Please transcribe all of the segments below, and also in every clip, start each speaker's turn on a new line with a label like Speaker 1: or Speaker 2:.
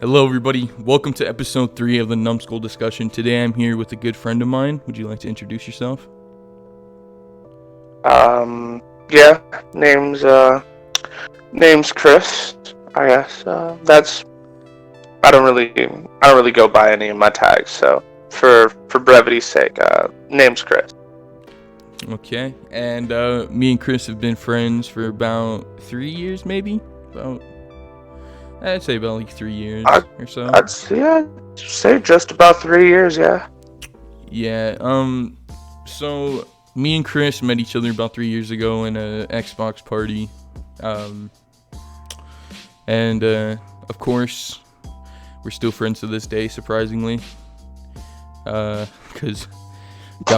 Speaker 1: Hello, everybody. Welcome to episode 3 of the Numbskull discussion. Today I'm here with a good friend of mine. Would you like to introduce yourself?
Speaker 2: Yeah, name's Chris. I guess I don't really go by any of my tags. So for brevity's sake, name's Chris.
Speaker 1: Okay. And me and Chris have been friends for about 3 years, maybe? I'd say about like 3 years or so.
Speaker 2: I'd say just about 3 years. Yeah.
Speaker 1: Yeah. So me and Chris met each other about 3 years ago in a Xbox party. And of course, we're still friends to this day, surprisingly. Because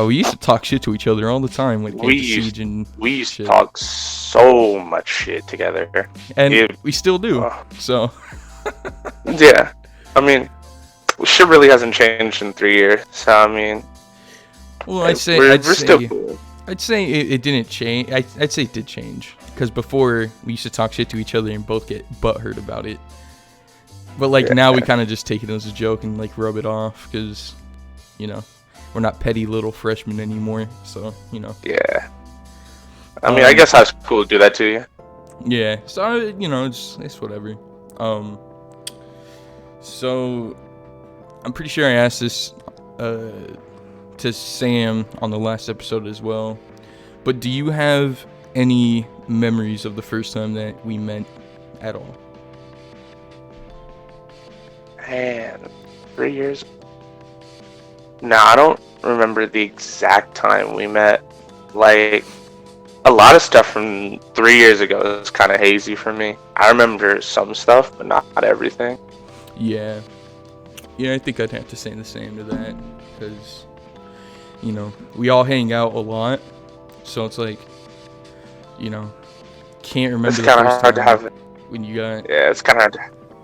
Speaker 1: we used to talk shit to each other all the time when it came to Siege and
Speaker 2: We used
Speaker 1: shit.
Speaker 2: to talk so much shit together.
Speaker 1: And we still do. So
Speaker 2: yeah, I mean, shit really hasn't changed in 3 years. So I mean,
Speaker 1: well,
Speaker 2: we're still cool.
Speaker 1: I'd say it didn't change. I'd say it did change. Because before, we used to talk shit to each other and both get butthurt about it. But, now we kind of just take it as a joke and, rub it off. Because, we're not petty little freshmen anymore. So,
Speaker 2: Yeah. I mean, I guess I was cool to do that to you.
Speaker 1: Yeah. So, it's whatever. So, I'm pretty sure I asked this to Sam on the last episode as well. But do you have any memories of the first time that we met at all?
Speaker 2: Man, 3 years. No, I don't remember the exact time we met. Like, a lot of stuff from 3 years ago is kind of hazy for me. I remember some stuff, but not everything.
Speaker 1: Yeah. Yeah, I think I'd have to say the same to that. Because, we all hang out a lot. So it's like, can't remember
Speaker 2: It's
Speaker 1: the
Speaker 2: kind of
Speaker 1: first
Speaker 2: hard to
Speaker 1: time
Speaker 2: have.
Speaker 1: when you got...
Speaker 2: Yeah, it's kind of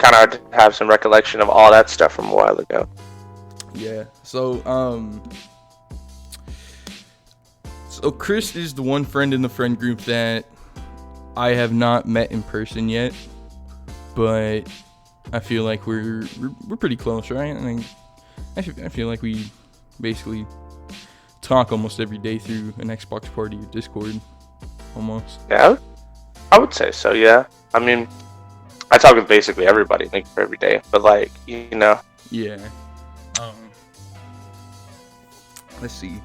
Speaker 2: hard to have some recollection of all that stuff from a while ago.
Speaker 1: Yeah. So Chris is the one friend in the friend group that I have not met in person yet, but I feel like we're pretty close, right? I mean, I feel like we basically talk almost every day through an Xbox party or Discord, almost.
Speaker 2: Yeah, I would say so. Yeah, I mean, I talk with basically everybody every day, but
Speaker 1: Yeah. Let's see.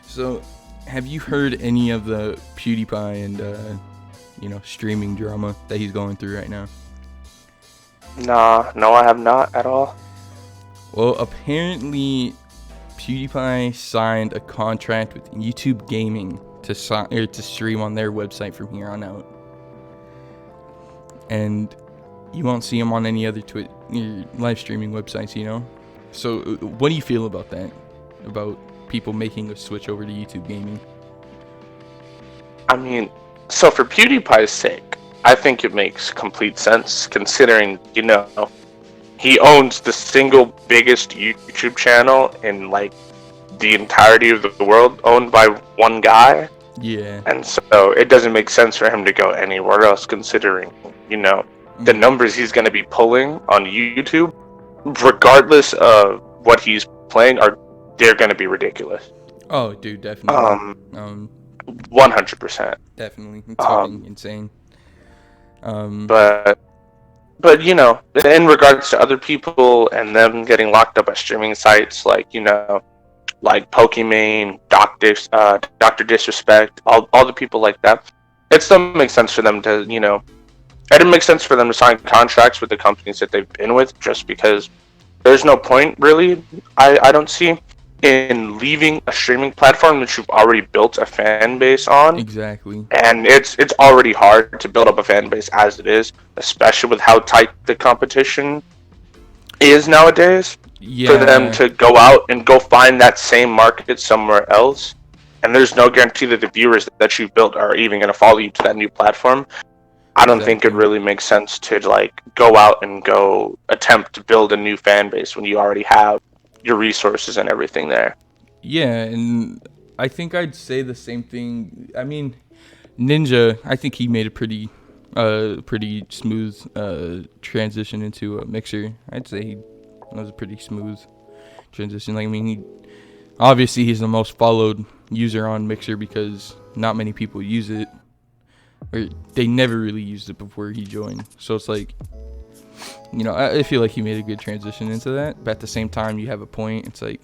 Speaker 1: So, have you heard any of the PewDiePie and streaming drama that he's going through right now?
Speaker 2: Nah, no, I have not at all.
Speaker 1: Well, apparently, PewDiePie signed a contract with YouTube Gaming to stream on their website from here on out, and you won't see him on any other live streaming websites. So, what do you feel about that? About people making a switch over to YouTube Gaming?
Speaker 2: I mean, so for PewDiePie's sake, I think it makes complete sense considering, he owns the single biggest YouTube channel in the entirety of the world, owned by one guy.
Speaker 1: Yeah.
Speaker 2: And so it doesn't make sense for him to go anywhere else considering, the numbers he's going to be pulling on YouTube, regardless of what he's playing, they're going to be ridiculous.
Speaker 1: Oh, dude, definitely.
Speaker 2: 100%.
Speaker 1: Definitely. It's fucking insane.
Speaker 2: But in regards to other people and them getting locked up at streaming sites like Pokimane, Dr. Disrespect, all the people like that, it still makes sense for them to, it didn't make sense for them to sign contracts with the companies that they've been with, just because there's no point, really, I don't see, in leaving a streaming platform that you've already built a fan base on.
Speaker 1: Exactly.
Speaker 2: And it's already hard to build up a fan base as it is, especially with how tight the competition is nowadays.
Speaker 1: Yeah.
Speaker 2: For them to go out and go find that same market somewhere else, and there's no guarantee that the viewers that you've built are even going to follow you to that new platform. I don't think it really makes sense to go out and go attempt to build a new fan base when you already have your resources and everything there.
Speaker 1: Yeah, and I think I'd say the same thing. I mean, Ninja, I think he made a pretty Pretty smooth transition into a Mixer. I'd say that was a pretty smooth transition. Like, I mean, obviously he's the most followed user on Mixer because not many people use it, or they never really used it before he joined. So it's like, you know, I feel like he made a good transition into that. But at the same time, you have a point. It's like,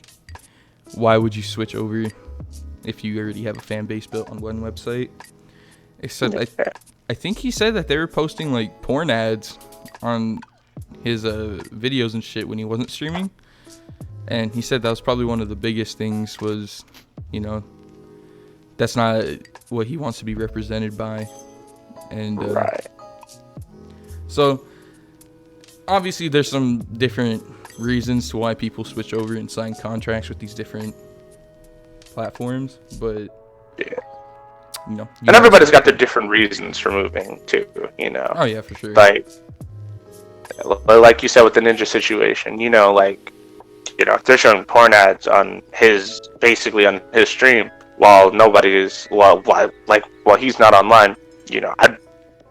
Speaker 1: why would you switch over if you already have a fan base built on one website? Except I think he said that they were posting like porn ads on his videos and shit when he wasn't streaming. And he said that was probably one of the biggest things was, you know, that's not what he wants to be represented by. And
Speaker 2: Right.
Speaker 1: so obviously there's some different reasons to why people switch over and sign contracts with these different platforms, but
Speaker 2: Yeah.
Speaker 1: you know,
Speaker 2: And everybody's got their different reasons for moving too, you know.
Speaker 1: oh yeah, for sure.
Speaker 2: Like you said with the Ninja situation, you know, like, you know, if they're showing porn ads on basically on his stream while he's not online, you know,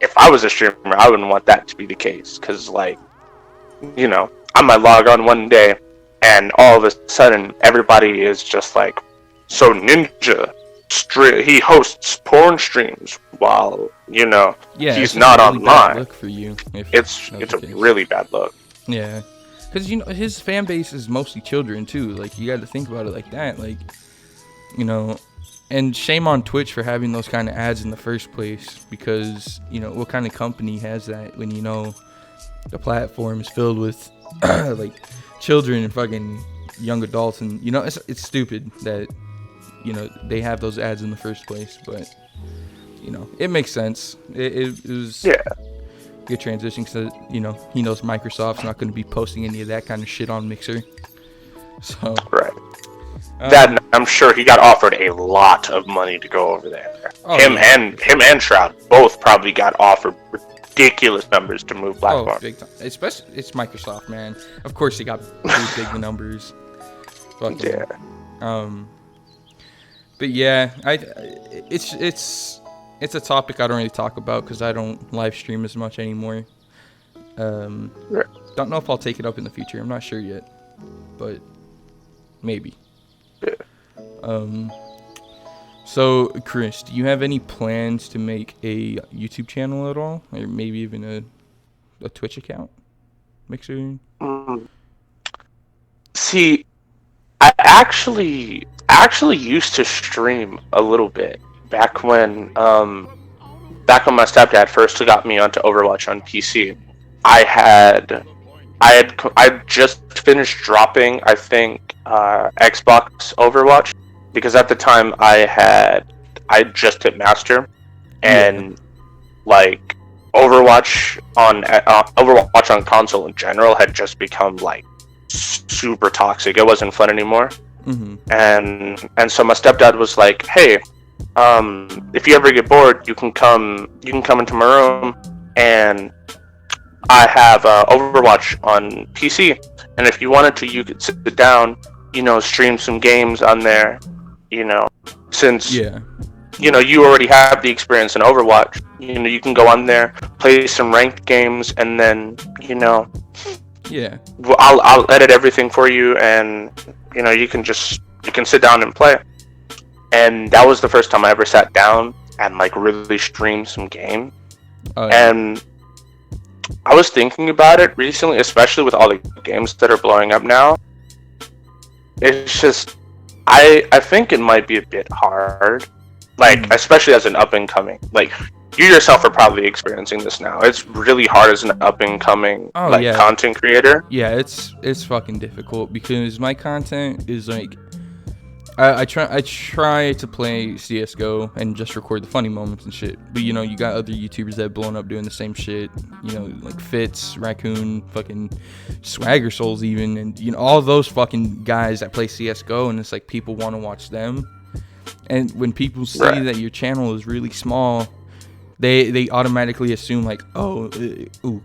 Speaker 2: if I was a streamer, I wouldn't want that to be the case, because, like, you know, I might log on one day and all of a sudden everybody is just like, so Ninja he hosts porn streams while, you know, he's not
Speaker 1: really
Speaker 2: online.
Speaker 1: bad look for you.
Speaker 2: It's a really bad look.
Speaker 1: Yeah, because, you know, his fan base is mostly children too. Like, you got to think about it like that. Like, you know, and shame on Twitch for having those kind of ads in the first place, because, you know, what kind of company has that when, you know, the platform is filled with like children and fucking young adults, and, you know, it's stupid that, you know, they have those ads in the first place. But, you know, it makes sense. It was a good transition, because, you know, he knows Microsoft's not going to be posting any of that kind of shit on Mixer. So
Speaker 2: right. That, I'm sure he got offered a lot of money to go over there. Him and Shroud both probably got offered ridiculous numbers to move platform.
Speaker 1: Oh, big time. Especially, it's Microsoft, man. Of course, they got pretty big numbers. Fucking,
Speaker 2: Yeah.
Speaker 1: But yeah, it's a topic I don't really talk about because I don't live stream as much anymore. Don't know if I'll take it up in the future. I'm not sure yet, but maybe.
Speaker 2: Yeah.
Speaker 1: So, Chris, do you have any plans to make a YouTube channel at all, or maybe even a Twitch account? Mixer?
Speaker 2: See, I actually used to stream a little bit back when my stepdad first got me onto Overwatch on PC. I just finished dropping, I think, Xbox Overwatch, because at the time I just hit Master, and like Overwatch on console in general had just become like super toxic. It wasn't fun anymore.
Speaker 1: Mm-hmm.
Speaker 2: And so my stepdad was like, "Hey, if you ever get bored, you can come into my room, and I have Overwatch on PC, and if you wanted to, you could sit down, you know, stream some games on there, you know, since you know you already have the experience in Overwatch, you know, you can go on there, play some ranked games, and then, you know, I'll edit everything for you, and, you know, you can sit down and play." And that was the first time I ever sat down and like really streamed some game. And I was thinking about it recently, especially with all the games that are blowing up now. It's just, I think it might be a bit hard, like, especially as an up and coming, like, you yourself are probably experiencing this now. It's really hard as an up and coming content creator.
Speaker 1: Yeah, it's fucking difficult because my content is like, I try to play CSGO and just record the funny moments and shit. But, you know, you got other YouTubers that have blown up doing the same shit. You know, like Fitz, Raccoon, fucking Swagger Souls even. And, you know, all those fucking guys that play CSGO. And it's like people want to watch them. And when people see that your channel is really small, they automatically assume like, oh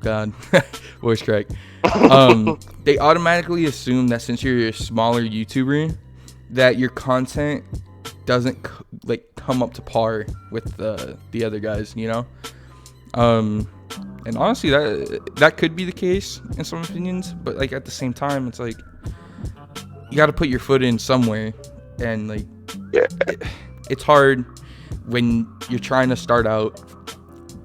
Speaker 1: God, voice crack. They automatically assume that since you're a smaller YouTuber, that your content doesn't like come up to par with the other guys, you know. And honestly, that could be the case in some opinions, but like at the same time, it's like you got to put your foot in somewhere, and like
Speaker 2: Yeah.
Speaker 1: it's hard when you're trying to start out.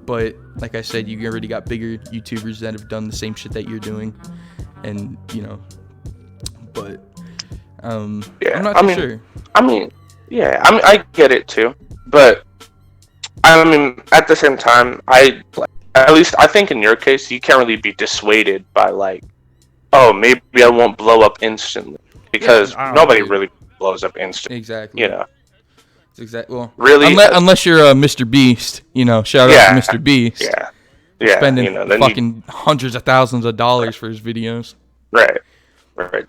Speaker 1: But like I said, you already got bigger YouTubers that have done the same shit that you're doing, and But
Speaker 2: Yeah.
Speaker 1: I'm not too sure.
Speaker 2: Yeah. I get it too, but I mean, at the same time, at least I think in your case, you can't really be dissuaded by like, oh, maybe I won't blow up instantly, because nobody really blows up instantly.
Speaker 1: Exactly.
Speaker 2: You know.
Speaker 1: Well,
Speaker 2: Really,
Speaker 1: unless you're Mr. Beast, shout out to Mr. Beast.
Speaker 2: Yeah.
Speaker 1: Spending fucking hundreds of thousands of dollars for his videos.
Speaker 2: Right.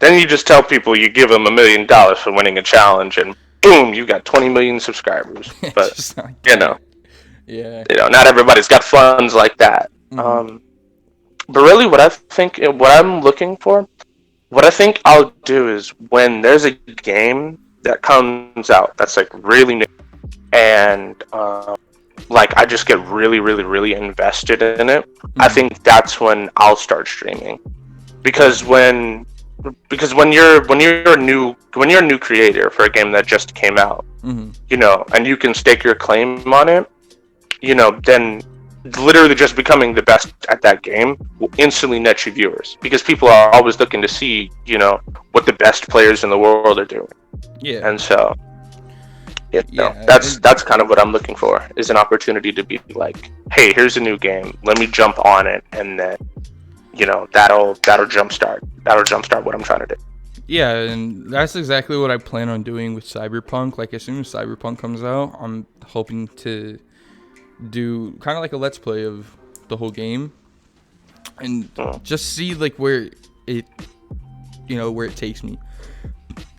Speaker 2: Then you just tell people you give them $1 million for winning a challenge, and boom, you got 20 million subscribers. But
Speaker 1: yeah,
Speaker 2: not everybody's got funds like that.
Speaker 1: Mm-hmm.
Speaker 2: But really, what I'm looking for, what I think I'll do is when there's a game that comes out that's like really new, and like I just get really, really, really invested in it. Mm-hmm. I think that's when I'll start streaming, because when you're a new creator for a game that just came out,
Speaker 1: mm-hmm.
Speaker 2: And you can stake your claim on it, then literally just becoming the best at that game will instantly net you viewers, because people are always looking to see, what the best players in the world are doing.
Speaker 1: Yeah.
Speaker 2: And so, that's kind of what I'm looking for, is an opportunity to be like, hey, here's a new game, let me jump on it, and then, that'll jumpstart what I'm trying to do.
Speaker 1: Yeah, and that's exactly what I plan on doing with Cyberpunk. Like, as soon as Cyberpunk comes out, I'm hoping to do kind of like a let's play of the whole game, and just see like where it takes me,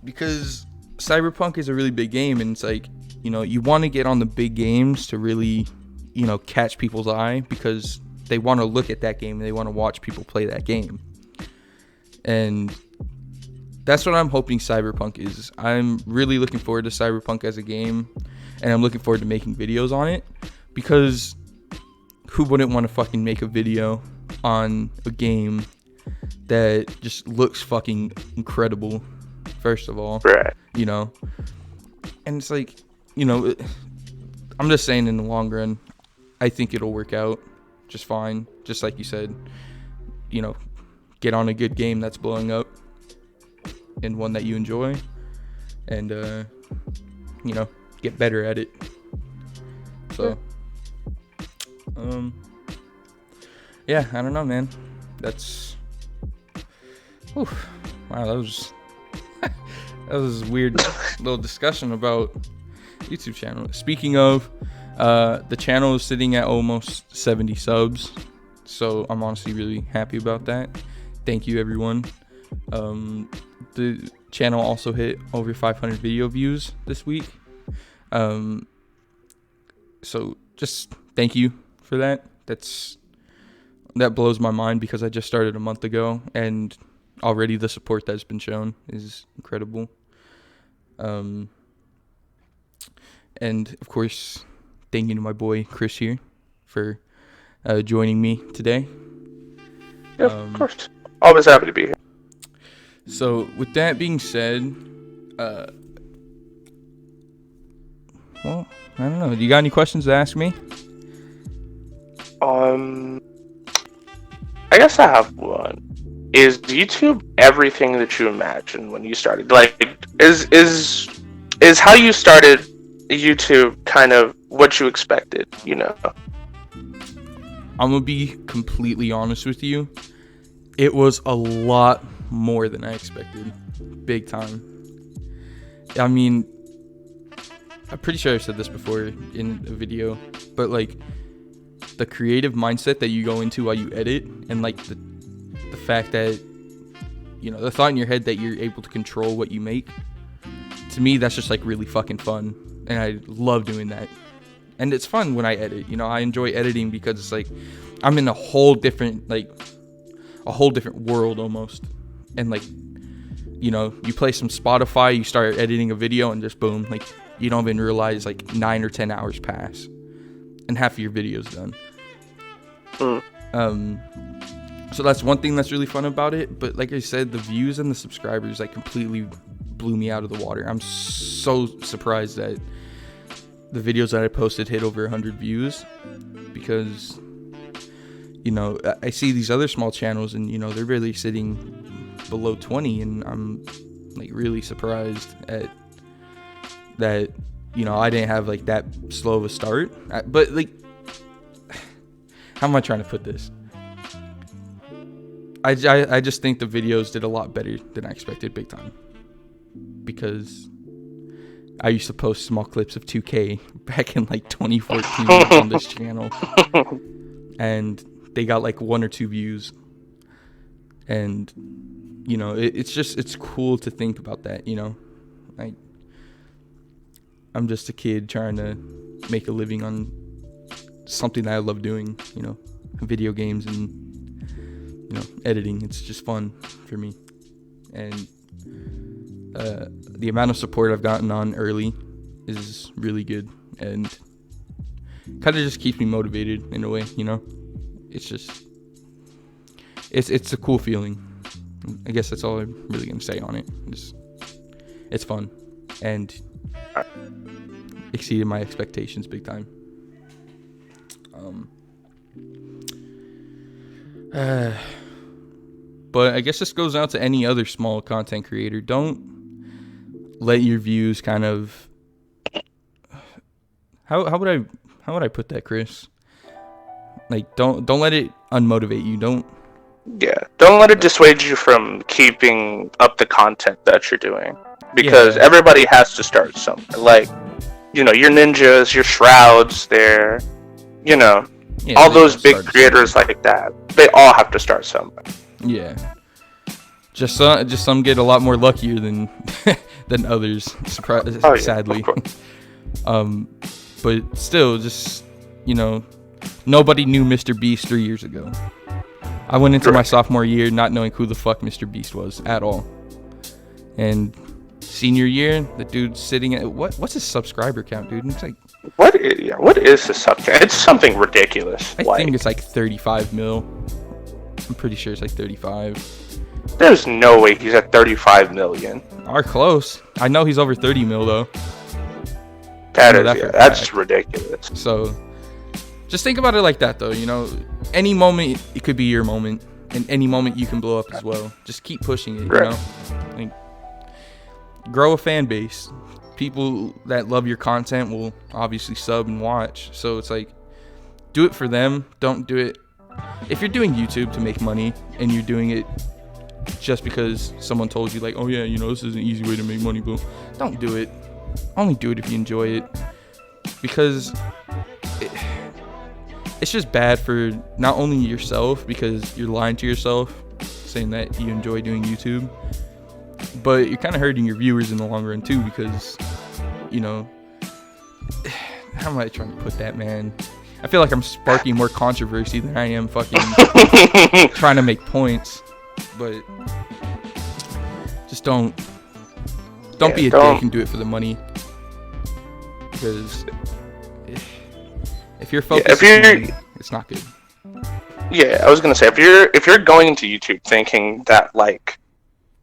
Speaker 1: because Cyberpunk is a really big game, and it's like, you want to get on the big games to really catch people's eye, because they want to look at that game and they want to watch people play that game. And that's what I'm hoping Cyberpunk is. I'm really looking forward to Cyberpunk as a game, and I'm looking forward to making videos on it, because who wouldn't want to fucking make a video on a game that just looks fucking incredible, first of all.
Speaker 2: Right.
Speaker 1: And it's like, I'm just saying, in the long run, I think it'll work out just fine. Just like you said, get on a good game that's blowing up, and one that you enjoy, and get better at it. So yeah, I don't know, man. That's wow, that was a weird little discussion about YouTube channel. Speaking of, the channel is sitting at almost 70 subs, so I'm honestly really happy about that. Thank you, everyone. The channel also hit over 500 video views this week, so just thank you for that. That blows my mind, because I just started a month ago, and already the support that's been shown is incredible. And of course, thank you to my boy Chris here for joining me today.
Speaker 2: Yeah, of course. Always happy to be here.
Speaker 1: So with that being said, well, I don't know. Do you got any questions to ask me?
Speaker 2: I guess I have one. Is YouTube everything that you imagined when you started? Like, is how you started YouTube kind of what you expected?
Speaker 1: I'm gonna be completely honest with you. It was a lot more than I expected. Big time. I mean, I'm pretty sure I've said this before in a video, but like, the creative mindset that you go into while you edit, and like the fact that, the thought in your head that you're able to control what you make, to me, that's just like really fucking fun. And I love doing that. And it's fun when I edit, I enjoy editing, because it's like, I'm in a whole different world almost. And like, you play some Spotify, you start editing a video, and just boom, like, you don't even realize like 9 or 10 hours pass, and half of your video's done.
Speaker 2: Mm.
Speaker 1: So that's one thing that's really fun about it. But like I said, the views and the subscribers like completely blew me out of the water. I'm so surprised that the videos that I posted hit over 100 views, because you know, I see these other small channels and, you know, they're really sitting below 20, and I'm like really surprised at that. You know, I didn't have like that slow of a start, but like, how am I trying to put this? I just think the videos did a lot better than I expected, big time, because I used to post small clips of 2K back in like 2014 on this channel, and they got like 1 or 2 views. And you know, it's cool to think about that. You know, like, I'm just a kid trying to make a living on something that I love doing, you know, video games and, you know, editing. It's just fun for me. And the amount of support I've gotten on early is really good, and kind of just keeps me motivated in a way, you know. It's just, it's a cool feeling. I guess that's all I'm really gonna say on it. It's fun, and exceeded my expectations big time. But I guess this goes out to any other small content creator. Don't let your views kind of, how would I put that, Chris? Like, don't let it unmotivate you. Don't
Speaker 2: let it dissuade you from keeping up the content that you're doing, because
Speaker 1: Yeah.
Speaker 2: everybody has to start somewhere. Like, you know, your ninjas, your shrouds, they're, you know,
Speaker 1: Yeah,
Speaker 2: all
Speaker 1: they
Speaker 2: those
Speaker 1: all
Speaker 2: big
Speaker 1: started
Speaker 2: creators like that, they all have to start somewhere.
Speaker 1: Yeah. Just some get a lot more luckier than than others, sadly. But still, just, you know, nobody knew Mr. Beast 3 years ago. I went into my sophomore year not knowing who the fuck Mr. Beast was at all. And senior year, the dude's sitting at what's his subscriber count, dude? It's like,
Speaker 2: what is the subject? It's something ridiculous.
Speaker 1: I think it's like 35 mil. I'm pretty sure it's like 35.
Speaker 2: There's no way he's at 35 million.
Speaker 1: Are close. I know he's over 30 mil though.
Speaker 2: That's ridiculous.
Speaker 1: So just think about it like that, though. You know, any moment it could be your moment, and any moment you can blow up as well. Just keep pushing it. Right. You know, like, grow a fan base. People that love your content will obviously sub and watch. So it's like, do it for them. Don't do it if you're doing YouTube to make money and you're doing it just because someone told you, like, oh yeah, you know, this is an easy way to make money. But don't do it. Only do it if you enjoy it, because it's just bad for not only yourself, because you're lying to yourself saying that you enjoy doing YouTube, but you're kind of hurting your viewers in the long run too, because, you know, how am I trying to put that, man? I feel like I'm sparking more controversy than I am fucking trying to make points. But just don't be a dick and do it for the money, because if you're focused on money, it's not good.
Speaker 2: Yeah, I was gonna say, if you're going into YouTube thinking that, like,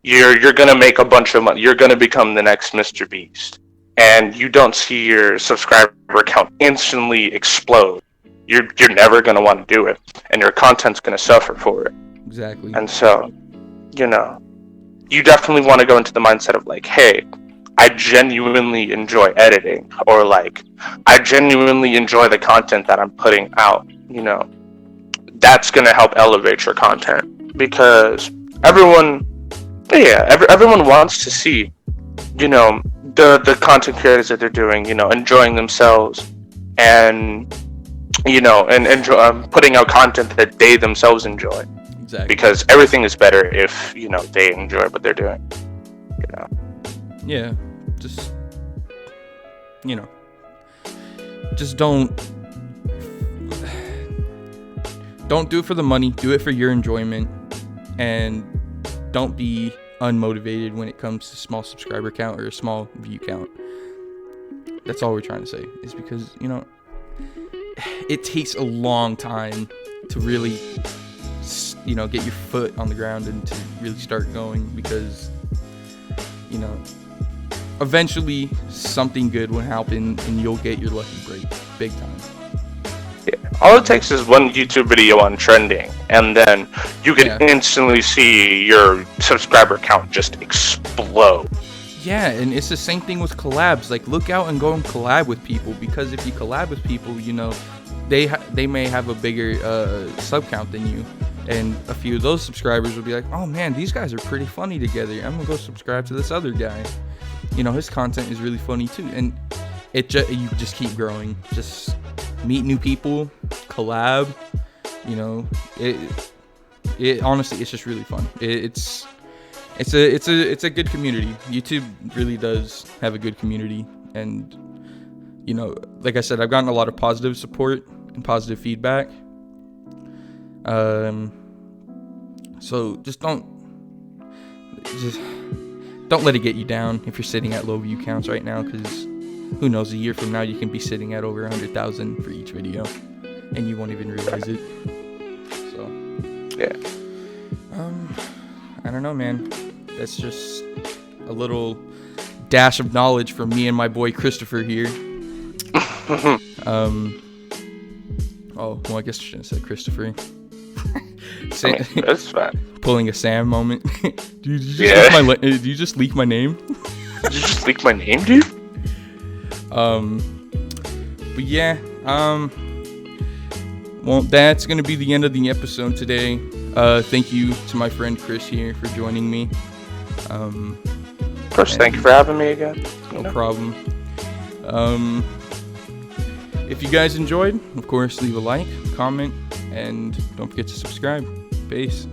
Speaker 2: you're gonna make a bunch of money, you're gonna become the next Mr. Beast, and you don't see your subscriber count instantly explode, you're never gonna want to do it, and your content's gonna suffer for it.
Speaker 1: Exactly.
Speaker 2: And so, you know, you definitely want to go into the mindset of, like, hey, I genuinely enjoy editing, or like, I genuinely enjoy the content that I'm putting out. You know, that's gonna help elevate your content, because everyone wants to see, you know, the content creators that they're doing, you know, enjoying themselves, and, you know, and putting out content that they themselves enjoy.
Speaker 1: Exactly.
Speaker 2: Because everything is better if, you know, they enjoy what they're doing. You know.
Speaker 1: Yeah, just, you know, just don't do it for the money. Do it for your enjoyment, and don't be unmotivated when it comes to small subscriber count or a small view count. That's all we're trying to say, is because, you know, it takes a long time to really, get your foot on the ground and to really start going, because, eventually something good will happen and you'll get your lucky break big time.
Speaker 2: Yeah. All it takes is one YouTube video on trending, and then you can instantly see your subscriber count just explode.
Speaker 1: Yeah, and it's the same thing with collabs. Like, look out and go and collab with people, because if you collab with people, they may have a bigger sub count than you, and a few of those subscribers will be like, oh man, these guys are pretty funny together. I'm gonna go subscribe to this other guy. His content is really funny too, and you just keep growing. Just meet new people, collab. It honestly, it's just really fun. It's a good community. YouTube really does have a good community, and like I said, I've gotten a lot of positive support and positive feedback. So just don't let it get you down if you're sitting at low view counts right now, because who knows, a year from now you can be sitting at over 100,000 for each video and you won't even realize it. So
Speaker 2: yeah,
Speaker 1: I don't know, man. That's just a little dash of knowledge from me and my boy Christopher here. Oh, well, I guess I shouldn't have said Christopher.
Speaker 2: That's fine.
Speaker 1: Pulling a Sam moment. Dude, did you just leak my name?
Speaker 2: Did you just leak my name, dude?
Speaker 1: But yeah, well, that's gonna be the end of the episode today. Thank you to my friend Chris here for joining me.
Speaker 2: Of course, thank you for having me again.
Speaker 1: No problem. If you guys enjoyed, of course, leave a like, comment, and don't forget to subscribe. Peace.